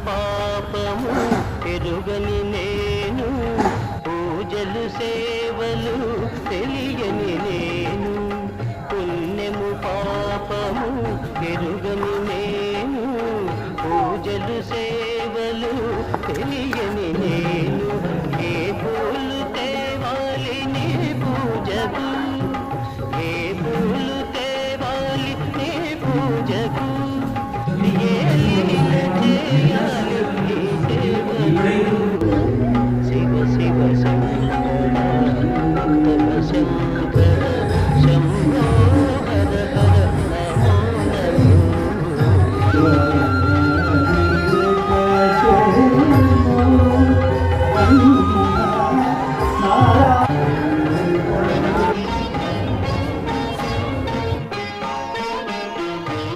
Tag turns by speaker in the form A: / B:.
A: పాపము ఎరుగని నేను, పూజలు సేవలు తెలియని నేను, పుణ్యము పాపము ఎరుగని నేను, పూజలు సేవలు తెలియని నేను, ఏ పూలు తేవాలి నీ పూజకు, ఏ పూలు తేవాలి నీ పూజకు, ఏ లీల చేయాలి